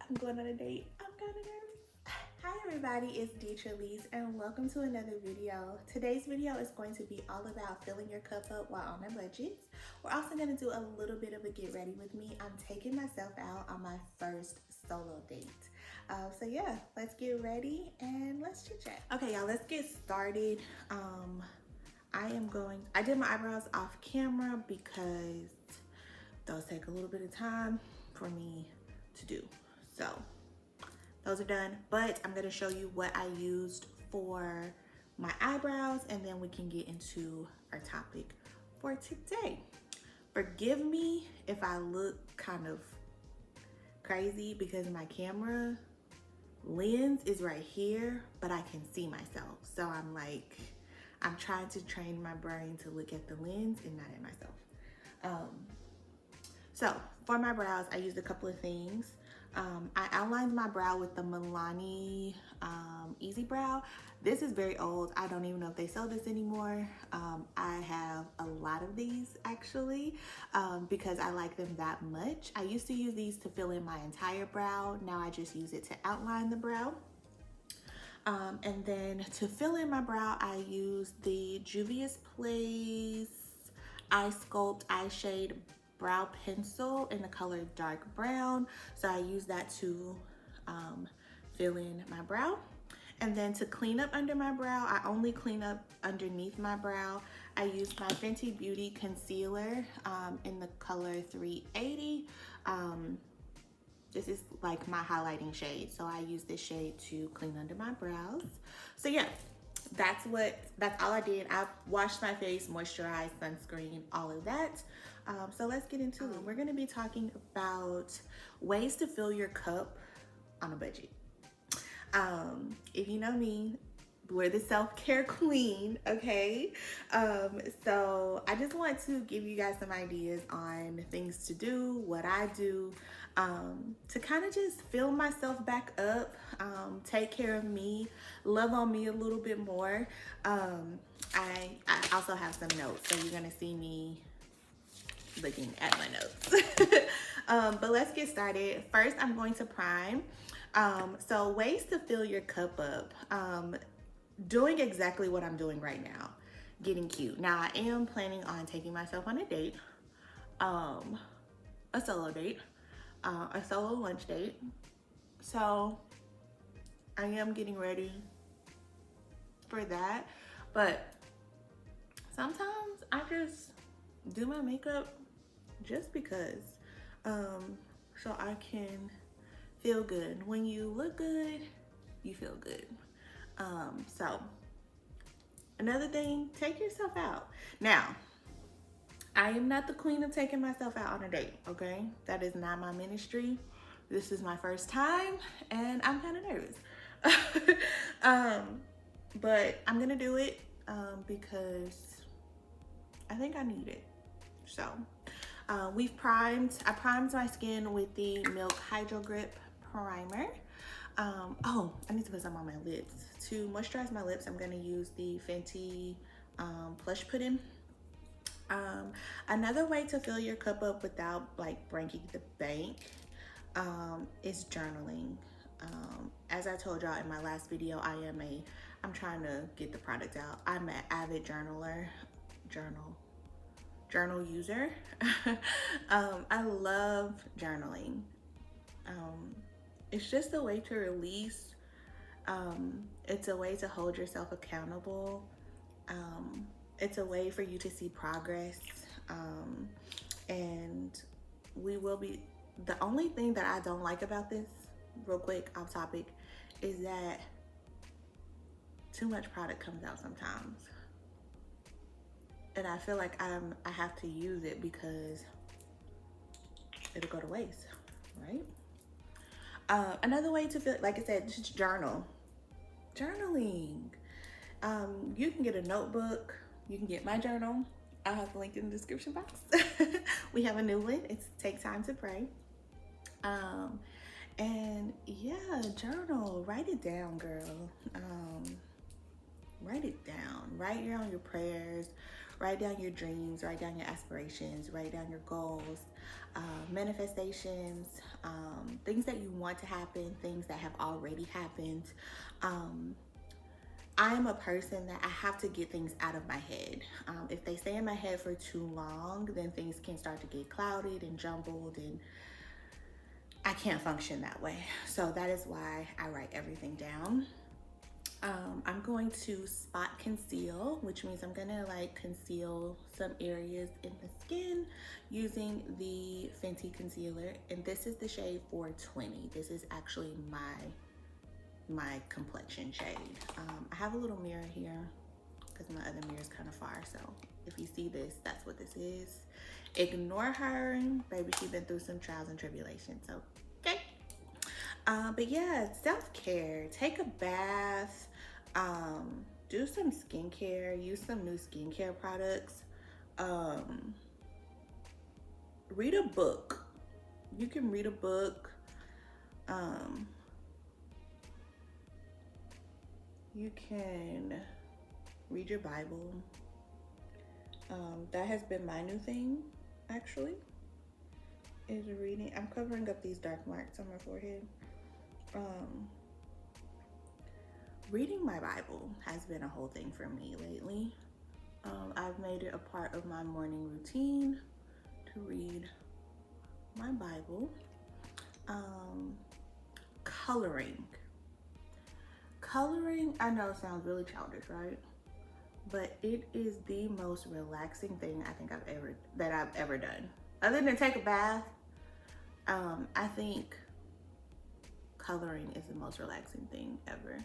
I'm going on a date. I'm kind of nervous. Hi everybody, it's Deigh and welcome to another video. Today's video is going to be all about filling your cup up while on a budget. We're also going to do a little bit of a get ready with me. I'm taking myself out on my first solo date. So yeah, let's get ready and let's chit chat. Okay y'all, let's get started. I did my eyebrows off camera because those take a little bit of time for me to do. So those are done, but I'm gonna show you what I used for my eyebrows and then we can get into our topic for today. Forgive me if I look kind of crazy because my camera lens is right here, but I can see myself. So I'm trying to train my brain to look at the lens and not at myself. So for my brows, I used a couple of things. I outlined my brow with the Milani Easy Brow. This is very old. I don't even know if they sell this anymore. I have a lot of these actually because I like them that much. I used to use these to fill in my entire brow. Now I just use it to outline the brow. And then to fill in my brow, I use the Juvias Place iSculpt iShade brow pencil in the color dark brown. So I use that to fill in my brow. And then to clean up under my brow, I only clean up underneath my brow. I use my Fenty Beauty concealer in the color 380. This is like my highlighting shade. So I use this shade to clean under my brows. So yeah, that's all I did. I washed my face, moisturized, sunscreen, all of that. So let's get into it. We're gonna be talking about ways to fill your cup on a budget. If you know me, we're the self-care queen, okay? So I just want to give you guys some ideas on things to do, what I do, to kind of just fill myself back up, take care of me, love on me a little bit more. I also have some notes, so you're gonna see me looking at my notes. But let's get started. First, I'm going to prime. So ways to fill your cup up. Doing exactly what I'm doing right now, getting cute. Now I am planning on taking myself on a date, a solo date, a solo lunch date. So I am getting ready for that, but sometimes I just do my makeup just because, so I can feel good. When you look good, you feel good. So another thing, take yourself out. Now, I am not the queen of taking myself out on a date, okay? That is not my ministry. This is my first time and I'm kind of nervous. But I'm gonna do it because I think I need it. So I primed my skin with the Milk Hydro Grip Primer. Oh, I need to put some on my lips. To moisturize my lips, I'm gonna use the Fenty Plush Pudding. Another way to fill your cup up without like breaking the bank is journaling. As I told y'all in my last video, I'm trying to get the product out. I'm an avid journal user. I love journaling. It's just a way to release. It's a way to hold yourself accountable. It's a way for you to see progress. And the only thing that I don't like about this, real quick, off topic, is that too much product comes out sometimes. And I feel like I have to use it because it'll go to waste, right? Another way to feel, like I said, just journaling. You can get a notebook. You can get my journal. I'll have the link in the description box. We have a new one. It's Take Time to Pray. And yeah, journal. Write it down, girl. Write it down. Write your prayers. Write down your dreams, write down your aspirations, write down your goals, manifestations, things that you want to happen, things that have already happened. I am a person that I have to get things out of my head. If they stay in my head for too long, then things can start to get clouded and jumbled, and I can't function that way. So that is why I write everything down. I'm going to spot conceal, which means I'm gonna like conceal some areas in the skin using the Fenty concealer. And this is the shade 420. This is actually my complexion shade. I have a little mirror here because my other mirror is kind of far. So if you see this, that's what this is. Ignore her, baby. She's been through some trials and tribulations. So, okay. But yeah, self-care. Take a bath. Do some skincare. Use some new skincare products. Read a book. You can read a book. You can read your Bible. That has been my new thing, actually, is reading. I'm covering up these dark marks on my forehead. Reading my Bible has been a whole thing for me lately. I've made it a part of my morning routine to read my Bible. Coloring. Coloring, I know it sounds really childish, right? But it is the most relaxing thing I think I've ever done. Other than take a bath, I think coloring is the most relaxing thing ever.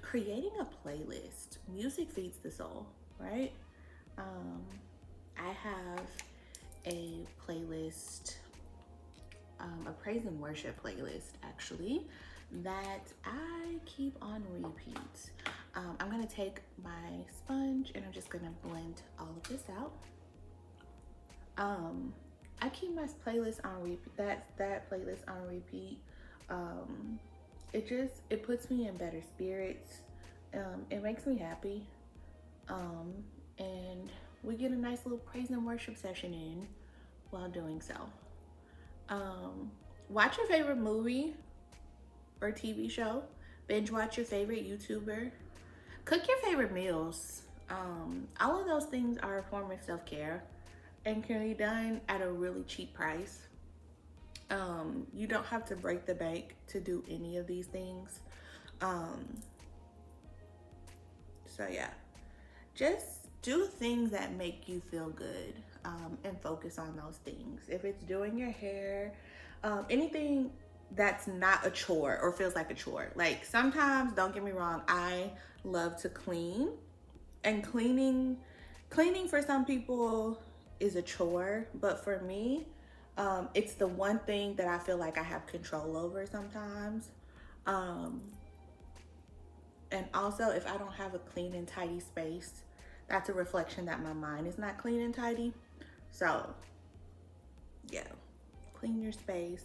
Creating a playlist. Music feeds the soul, right? I have a playlist, a praise and worship playlist actually, that I keep on repeat. I'm gonna take my sponge and I'm just gonna blend all of this out. I keep my playlist on repeat, that playlist on repeat. It puts me in better spirits. It makes me happy. And we get a nice little praise and worship session in while doing so. Watch your favorite movie or TV show. Binge watch your favorite YouTuber. Cook your favorite meals. All of those things are a form of self-care and can be done at a really cheap price. You don't have to break the bank to do any of these things. So yeah, just do things that make you feel good, and focus on those things. If it's doing your hair, anything that's not a chore or feels like a chore. Like sometimes, don't get me wrong, I love to clean, and cleaning for some people is a chore, but for me, it's the one thing that I feel like I have control over sometimes. And also, if I don't have a clean and tidy space, that's a reflection that my mind is not clean and tidy. So yeah, clean your space.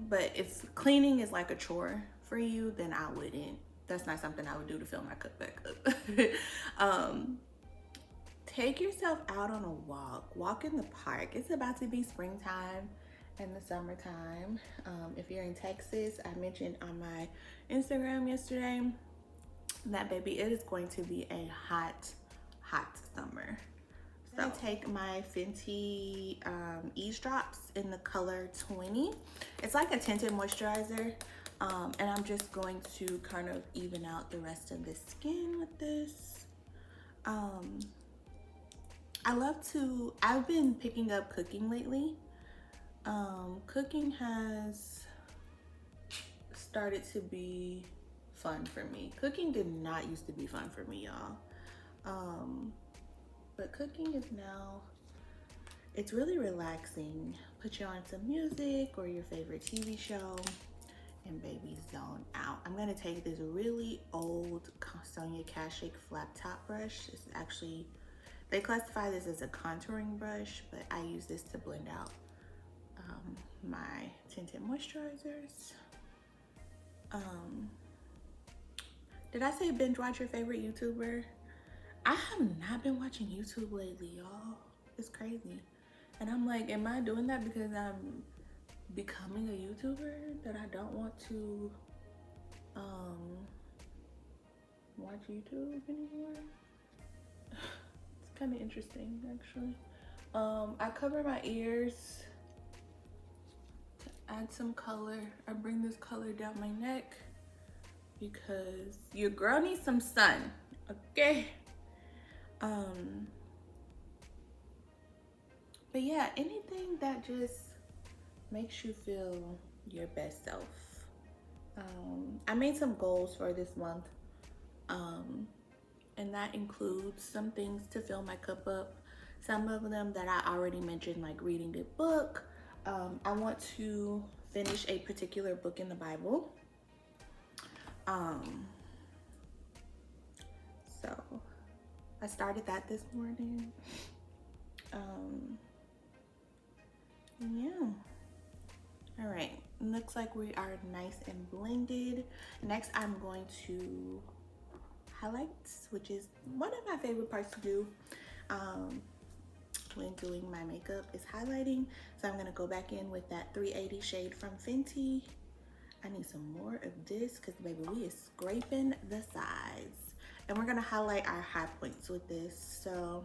But if cleaning is like a chore for you, then I wouldn't. That's not something I would do to fill my cup back up. Take yourself out on a walk. Walk in the park. It's about to be springtime and the summertime. If you're in Texas, I mentioned on my Instagram yesterday that, baby, it is going to be a hot summer. So I take my Fenty Eaze drops in the color 20. It's like a tinted moisturizer. And I'm just going to kind of even out the rest of the skin with this. I've been picking up cooking lately. Cooking has started to be fun for me. Cooking did not used to be fun for me, y'all. But cooking is now, it's really relaxing. Put you on some music or your favorite TV show and baby zone out. I'm gonna take this really old Sonia Kashuk flat top brush. It's actually, they classify this as a contouring brush, but I use this to blend out my tinted moisturizers. Did I say binge watch your favorite YouTuber? I have not been watching YouTube lately, y'all. It's crazy. And I'm like, am I doing that because I'm becoming a YouTuber that I don't want to watch YouTube anymore? It's kind of interesting, actually. I cover my ears to add some color. I bring this color down my neck because your girl needs some sun, okay? But yeah, anything that just makes you feel your best self. I made some goals for this month, and that includes some things to fill my cup up. Some of them that I already mentioned, like reading a book. I want to finish a particular book in the Bible. So I started that this morning. Yeah. All right, looks like we are nice and blended. Next, I'm going to highlights, which is one of my favorite parts to do when doing my makeup is highlighting. So I'm gonna go back in with that 380 shade from Fenty. I need some more of this because baby, we is scraping the sides. And we're gonna highlight our high points with this. So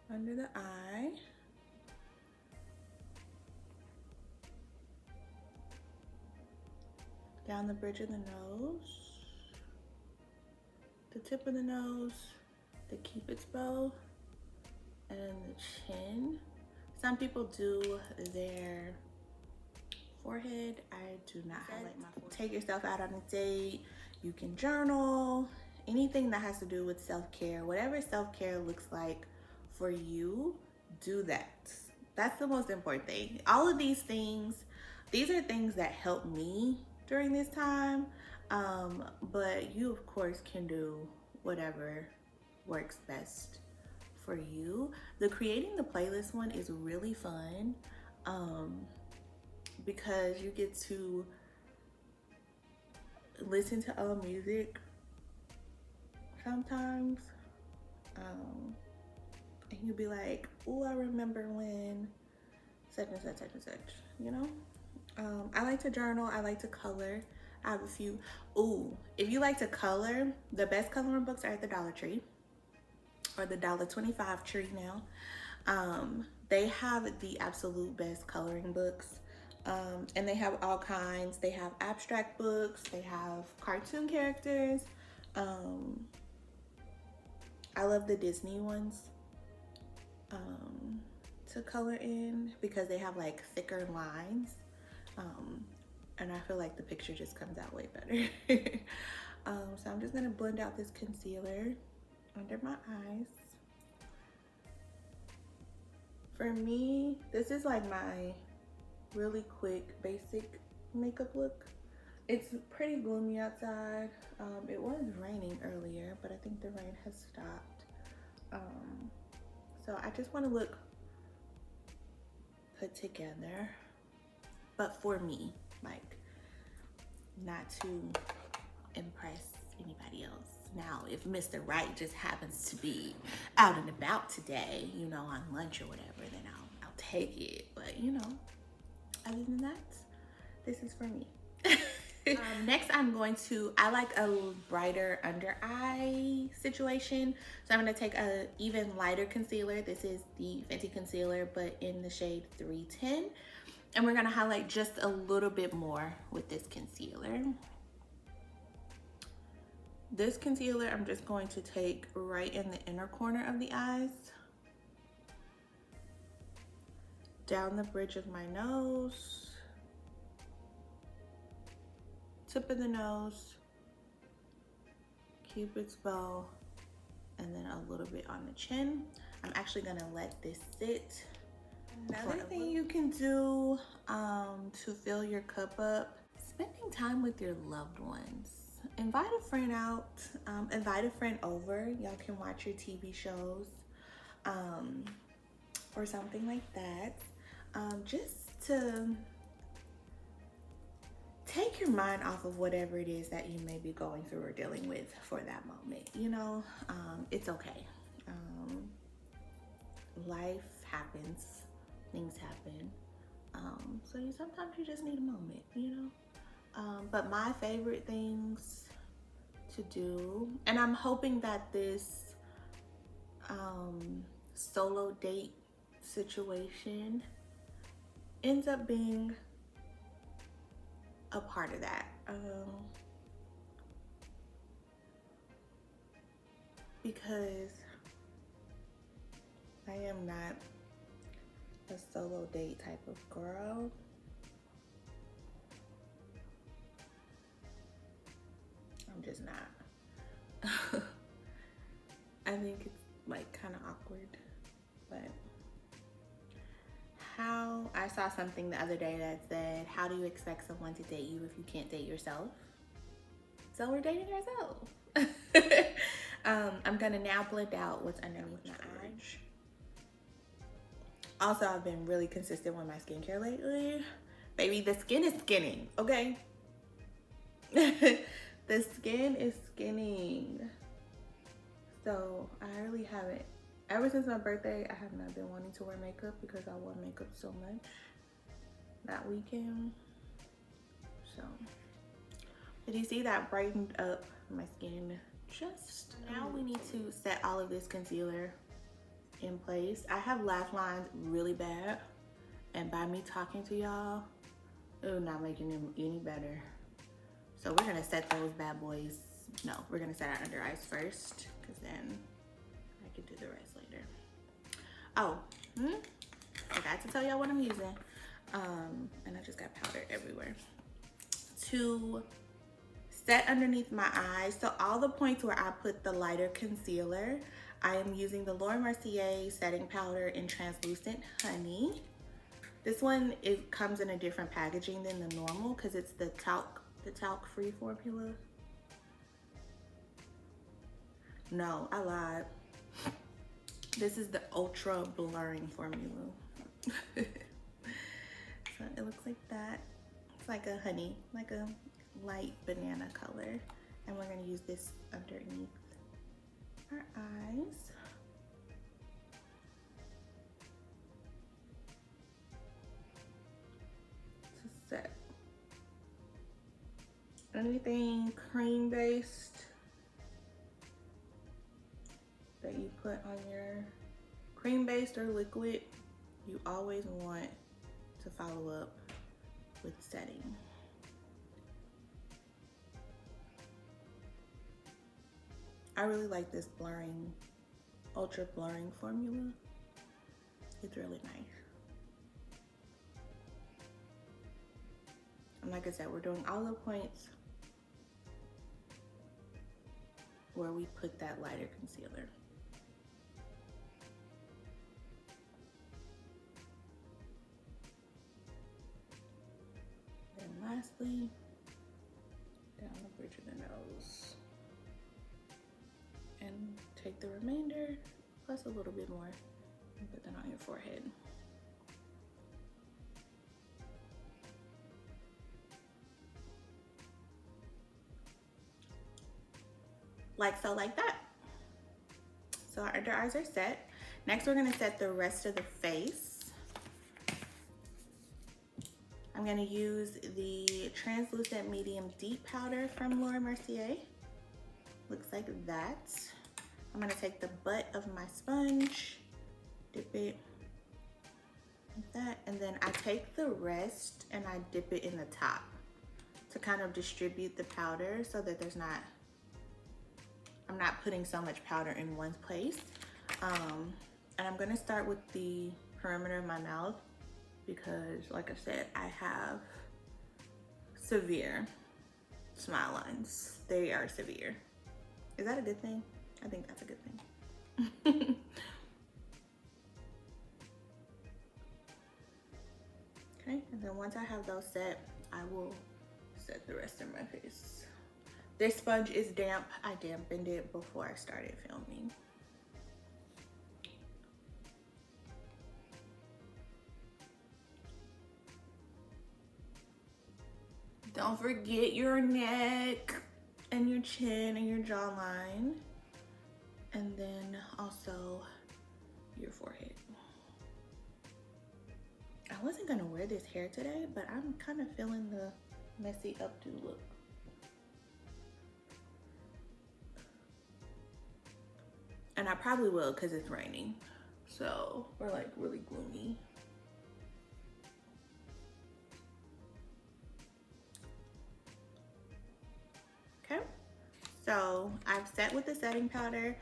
under the eye, down the bridge of the nose, the tip of the nose, the cupid's bow, and the chin. Some people do their forehead. I do not highlight my forehead. Take yourself out on a date. You can journal. Anything that has to do with self-care, whatever self-care looks like for you, do that. That's the most important thing. All of these things, these are things that help me during this time, but you of course can do whatever works best for you. The creating the playlist one is really fun because you get to listen to other music sometimes, and you'll be like, oh, I remember when such and such, such and such, you know? I like to journal, I like to color. I have a few. Ooh, if you like to color, the best coloring books are at the Dollar Tree, or the $1.25 tree now. They have the absolute best coloring books. And they have all kinds. They have abstract books, they have cartoon characters. I love the Disney ones to color in because they have like thicker lines. And I feel like the picture just comes out way better. So I'm just gonna blend out this concealer under my eyes. For me, this is like my really quick basic makeup look. It's pretty gloomy outside. It was raining earlier, but I think the rain has stopped. So I just want to look put together, but for me, like not to impress anybody else. Now, if Mr. Right just happens to be out and about today, you know, on lunch or whatever, then I'll take it. But you know, other than that, this is for me. Next, I like a brighter under eye situation. So I'm gonna take a even lighter concealer. This is the Fenty concealer, but in the shade 310. And we're gonna highlight just a little bit more with this concealer. This concealer, I'm just going to take right in the inner corner of the eyes, down the bridge of my nose, tip of the nose, cupid's bow, and then a little bit on the chin. I'm actually gonna let this sit. Another thing you can do to fill your cup up, spending time with your loved ones. Invite a friend out, invite a friend over. Y'all can watch your TV shows or something like that. Just to take your mind off of whatever it is that you may be going through or dealing with for that moment. You know, it's okay. Life happens, things happen. So sometimes you just need a moment, you know. But my favorite things to do, and I'm hoping that this solo date situation ends up being a part of that. Because I am not a solo date type of girl. I'm just not. I think it's like kind of awkward, but I saw something the other day that said, how do you expect someone to date you if you can't date yourself? So we're dating ourselves. I'm gonna now blend out what's underneath my eyes. Also, I've been really consistent with my skincare lately. Baby, the skin is skinning, okay? The skin is skinning. So I really haven't, ever since my birthday, I have not been wanting to wear makeup because I wore makeup so much that weekend. So, did you see that brightened up my skin? Just now we need to set all of this concealer in place. I have lash lines really bad, and by me talking to y'all, it was not making them any better. So we're gonna set those bad boys. No, we're gonna set our under eyes first, because then I can do the rest later. Oh, forgot to tell y'all what I'm using. And I just got powder everywhere. To set underneath my eyes, so all the points where I put the lighter concealer, I am using the Mercier setting powder in translucent honey. This one comes in a different packaging than the normal because it's the talc free formula. No, I lied. This is the ultra blurring formula. So it looks like that. It's like a honey, like a light banana color. And we're gonna use this underneath our eyes. To set anything cream based that you put on your cream based or liquid, you always want to follow up with setting. I really like this blurring, ultra blurring formula. It's really nice. And like I said, we're doing all the points where we put that lighter concealer. Then lastly, down the bridge of the nose. And take the remainder, plus a little bit more, and put that on your forehead. Like so, like that. So our under eyes are set. Next, we're gonna set the rest of the face. I'm gonna use the translucent medium deep powder from Mercier. Looks like that. I'm gonna take the butt of my sponge, dip it like that, and then I take the rest and I dip it in the top to kind of distribute the powder so that I'm not putting so much powder in one place. And I'm gonna start with the perimeter of my mouth because, like I said, I have severe smile lines. They are severe. Is that a good thing? I think that's a good thing. Okay, and then once I have those set, I will set the rest of my face. This sponge is damp. I dampened it before I started filming. Don't forget your neck and your chin and your jawline. And then also your forehead. I wasn't gonna wear this hair today, but I'm kind of feeling the messy updo look. And I probably will because it's raining. So we're like really gloomy. Okay, so I've set with the setting powder.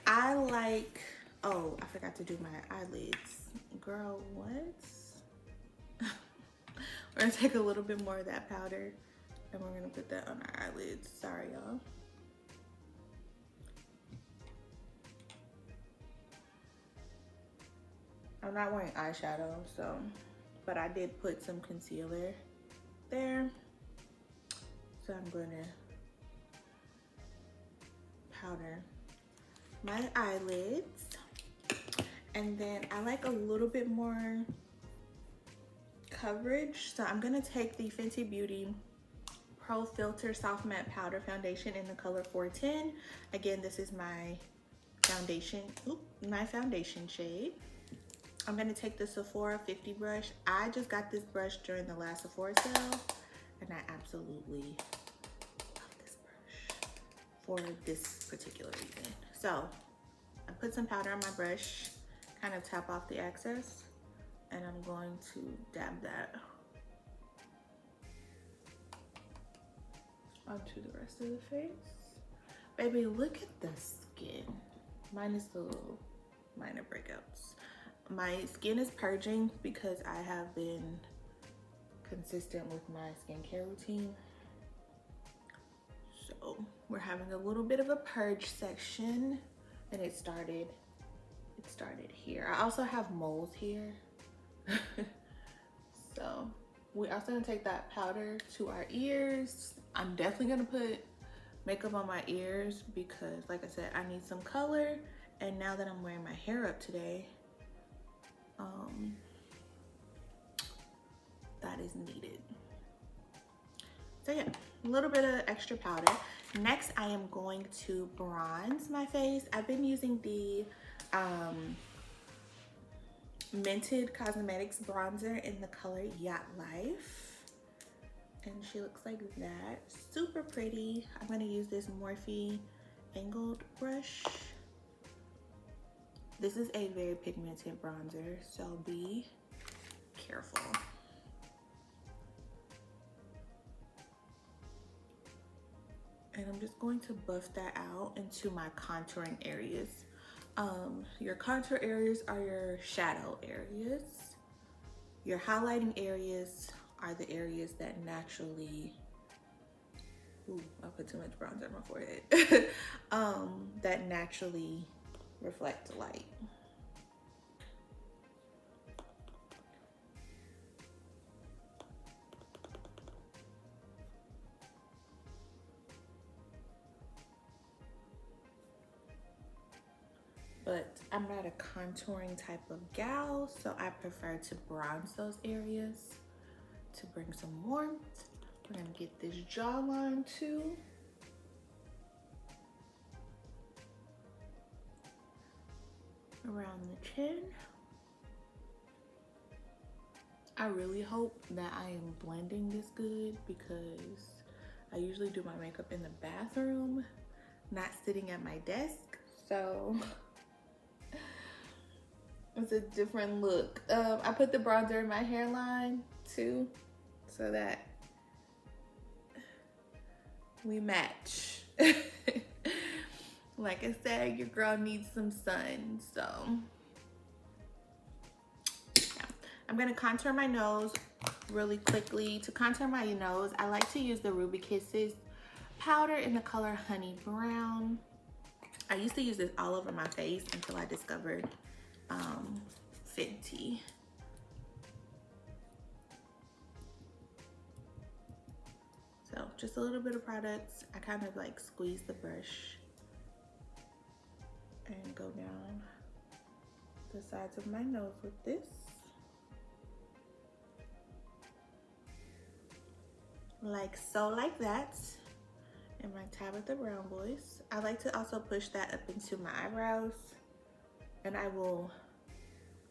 I like, oh, I forgot to do my eyelids. Girl, what? We're gonna take a little bit more of that powder and we're gonna put that on our eyelids. Sorry, y'all. I'm not wearing eyeshadow, so, but I did put some concealer there. So I'm gonna powder my eyelids. And then I like a little bit more coverage. So I'm gonna take the Fenty Beauty Pro Filt'r Soft Matte Powder Foundation in the color 410. Again, this is my foundation, my foundation shade. I'm gonna take the Sephora 50 brush. I just got this brush during the last Sephora sale, and I absolutely love this brush for this particular reason. So I put some powder on my brush, kind of tap off the excess, and I'm going to dab that onto the rest of the face. Baby, look at the skin. Minus the little minor breakouts. My skin is purging because I have been consistent with my skincare routine. So we're having a little bit of a purge section, and it started here. I also have moles here. So we're also gonna take that powder to our ears. I'm definitely gonna put makeup on my ears because, like I said, I need some color. And now that I'm wearing my hair up today, that is needed. So yeah, a little bit of extra powder. Next, I am going to bronze my face. I've been using the Mented Cosmetics bronzer in the color Yacht Life. And she looks like that. Super pretty. I'm gonna use this Morphe angled brush. This is a very pigmented bronzer, so be careful. And I'm just going to buff that out into my contouring areas. Your contour areas are your shadow areas. Your highlighting areas are the areas that naturally, ooh, I put too much bronzer on my forehead, that naturally reflect light. But I'm not a contouring type of gal, so I prefer to bronze those areas to bring some warmth. We're gonna get this jawline too. Around the chin. I really hope that I am blending this good because I usually do my makeup in the bathroom, not sitting at my desk. So it's a different look. I put the bronzer in my hairline too, so that we match. Like I said, your girl needs some sun, so yeah. I'm gonna contour my nose really quickly. To contour my nose, I like to use the Ruby Kisses powder in the color Honey Brown. I used to use this all over my face until I discovered Fenty. So just a little bit of product. I kind of like squeeze the brush and go down the sides of my nose with this. like so, like that. And my Tabitha Brown voice. I like to also push that up into my eyebrows, and I will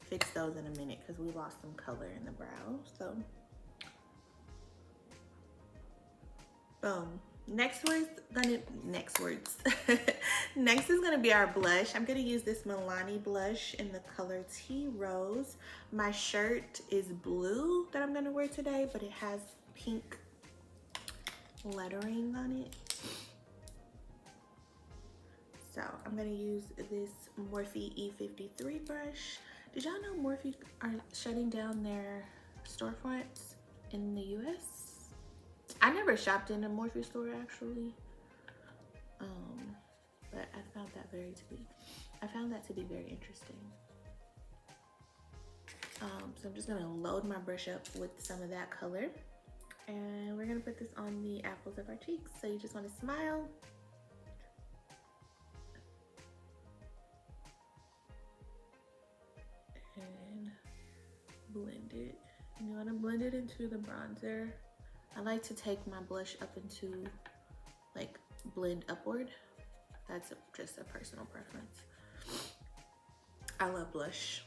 fix those in a minute because we lost some color in the brows. So boom. Next is gonna be our blush. I'm gonna use this Milani blush in the color Tea Rose. My shirt is blue that I'm gonna wear today, but it has pink lettering on it. So I'm gonna use this Morphe E53 brush. Did y'all know Morphe are shutting down their storefronts in the US? I never shopped in a Morphe store actually, but I found that to be very interesting. So I'm just gonna load my brush up with some of that color, and we're gonna put this on the apples of our cheeks. So you just want to smile. And blend it. You want to blend it into the bronzer. I like to take my blush up into, like, blend upward. That's just a personal preference. I love blush.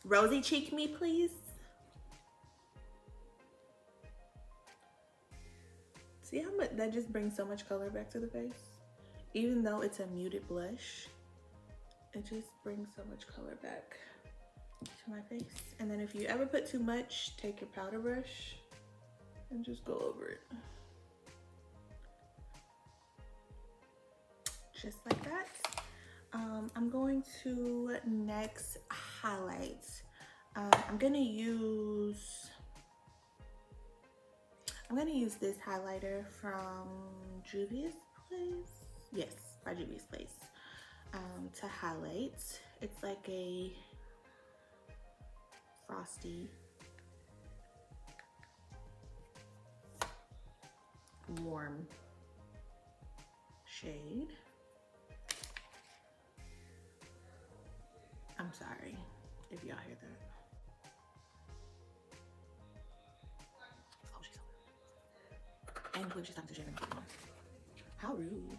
Rosy cheek me, please. See how much that just brings so much color back to the face? Even though it's a muted blush, it just brings so much color back to my face. And then if you ever put too much, take your powder brush and just go over it. Just like that. I'm going to next highlight. I'm gonna use this highlighter from Juvias Place. Yes, by Juvias Place. To highlight. It's like a frosty warm shade. I'm sorry if y'all hear that. Oh, she's so and when she's talking to Shannon. How rude.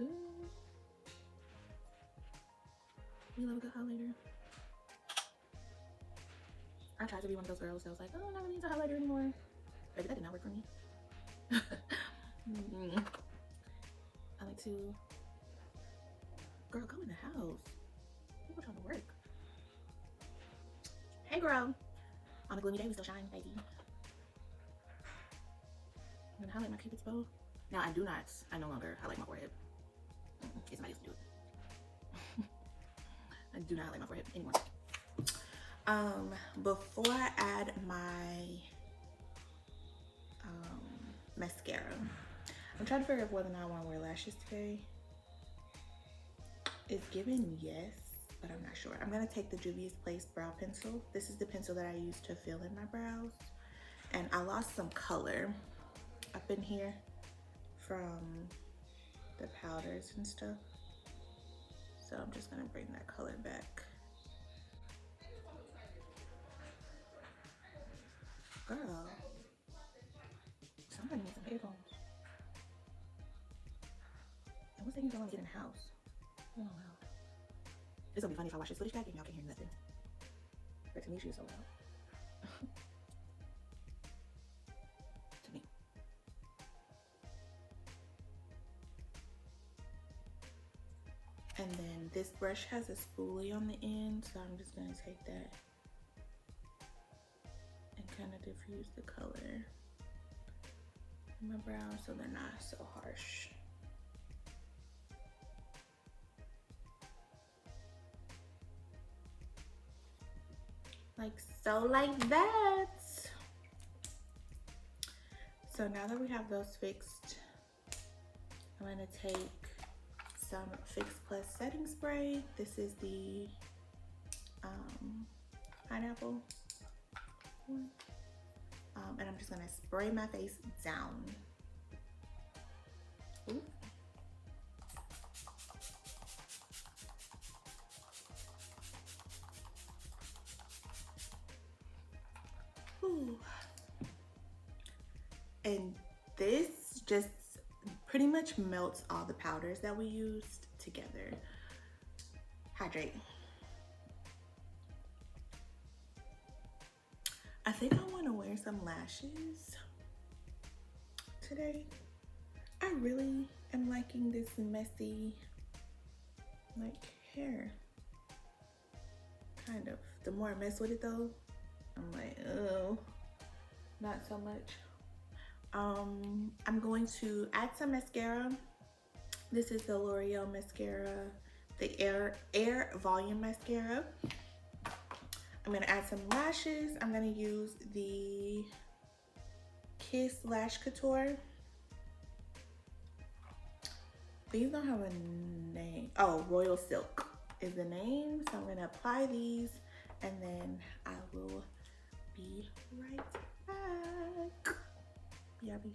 Ooh. We love a good highlighter. I tried to be one of those girls that was like, oh, I don't need a highlighter anymore. Baby, that did not work for me. I like to, girl, go in the house. People trying to work. Hey, girl. On a gloomy day, we still shine, baby. I'm gonna highlight my Cupid's bow. Now, I no longer highlight my forehead. Get somebody else to do it. I do not highlight my forehead anymore. Before I add my mascara, I'm trying to figure out whether or not I want to wear lashes today. It's given yes, but I'm not sure. I'm gonna take the Juvias Place brow pencil. This is the pencil that I use to fill in my brows, and I lost some color up in here from the powders and stuff, so I'm just gonna bring that color back. Girl, somebody needs some headphones. And what's taking so long to get in the house? Oh wow. It's gonna be funny if I watch this footage back and y'all can't hear nothing. But to me, she was so loud. To me. And then this brush has a spoolie on the end, so I'm just gonna take that and kind of diffuse the color in my brows so they're not so harsh. Like so, like that. So now that we have those fixed, I'm gonna take some Fix Plus setting spray. This is the pineapple one. And I'm just gonna spray my face down. Ooh. Ooh, And this just pretty much melts all the powders that we used together. Hydrate. I think I want to wear some lashes today. I really am liking this messy like hair. Kind of. The more I mess with it though, I'm like, oh, not so much. I'm going to add some mascara. This is the L'Oreal mascara, the Air Volume Mascara. I'm gonna add some lashes. I'm gonna use the Kiss Lash Couture. These don't have a name. Oh, Royal Silk is the name. So I'm gonna apply these and then I will be right back. BRB.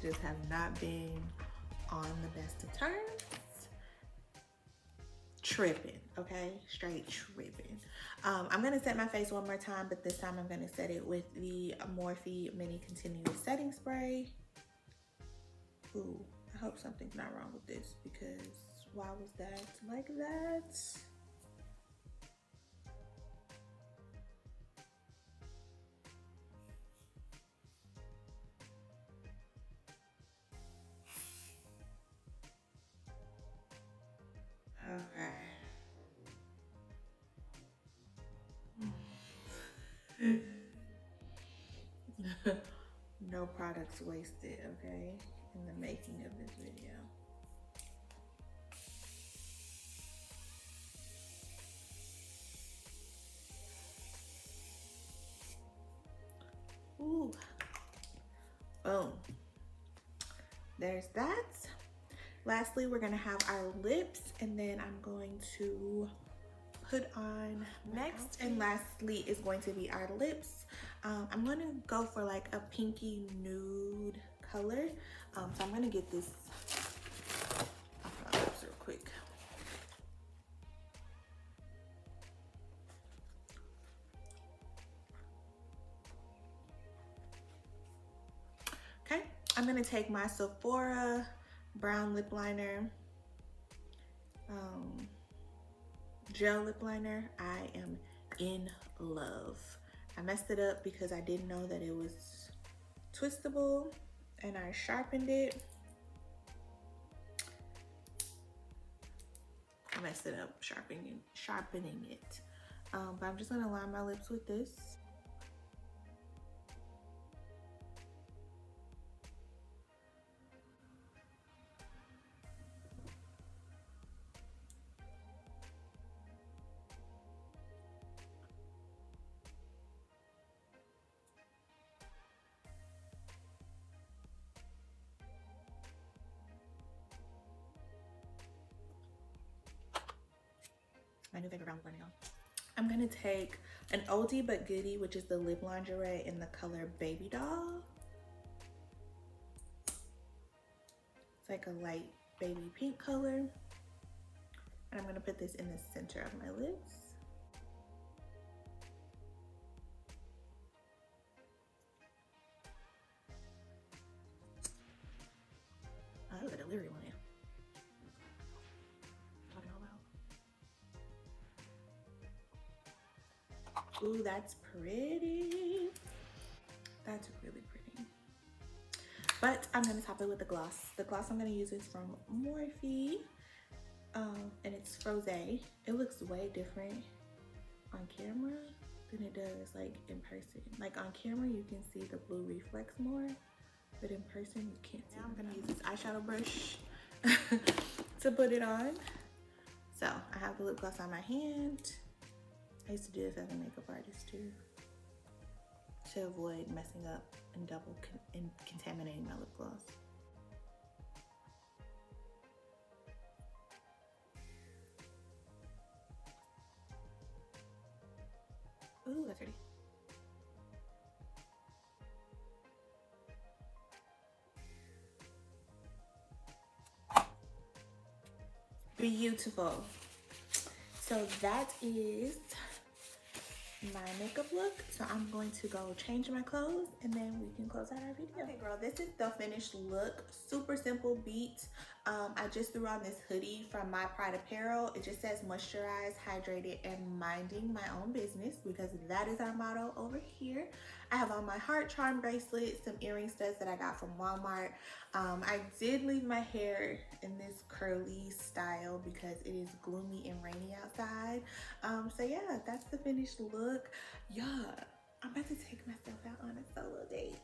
just have not been on the best of terms. Tripping, okay? Straight tripping. I'm gonna set my face one more time, but this time I'm gonna set it with the Morphe Mini Continuous Setting Spray. Ooh, I hope something's not wrong with this, because why was that like that? Okay. No products wasted, okay, in the making of this video. Ooh, boom. There's that. Lastly, we're gonna have our lips, and then I'm going to put on next and lastly is going to be our lips. I'm gonna go for like a pinky nude color. So I'm gonna get this off my lips real quick. Okay, I'm gonna take my Sephora brown lip liner, gel lip liner. I am in love. I messed it up because I didn't know that it was twistable, and I sharpened it. I messed it up sharpening it. But I'm just gonna line my lips with this. My new favorite brown lip liner, y'all. I'm gonna take an oldie but goodie, which is the lip lingerie in the color Baby Doll. It's like a light baby pink color. And I'm gonna put this in the center of my lips. Oh, the delivery one. Ooh, that's pretty. That's really pretty. But I'm gonna top it with the gloss. The gloss I'm gonna use is from Morphe, and it's Froze. It looks way different on camera than it does like in person. Like on camera, you can see the blue reflex more, but in person, you can't see. Now I'm gonna use this eyeshadow brush to put it on. So I have the lip gloss on my hand. I used to do this as a makeup artist too, to avoid messing up and contaminating my lip gloss. Ooh, that's pretty. Beautiful. So that is my makeup look. So I'm going to go change my clothes and then we can close out our video. Okay girl, this is the finished look. Super simple beat. I just threw on this hoodie from My Pride Apparel. It just says moisturized, hydrated, and minding my own business, because that is our motto over here. I have on my heart charm bracelet, some earring studs that I got from Walmart. I did leave my hair in this curly style because it is gloomy and rainy outside. So yeah, that's the finished look. Yeah, I'm about to take myself out on a solo date.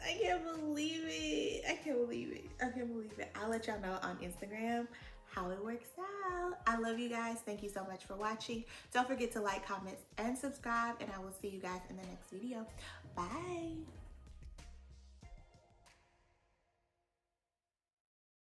I can't believe it. I can't believe it. I can't believe it. I'll let y'all know on Instagram how it works out. I love you guys. Thank you so much for watching. Don't forget to like, comment, and subscribe, and I will see you guys in the next video. Bye.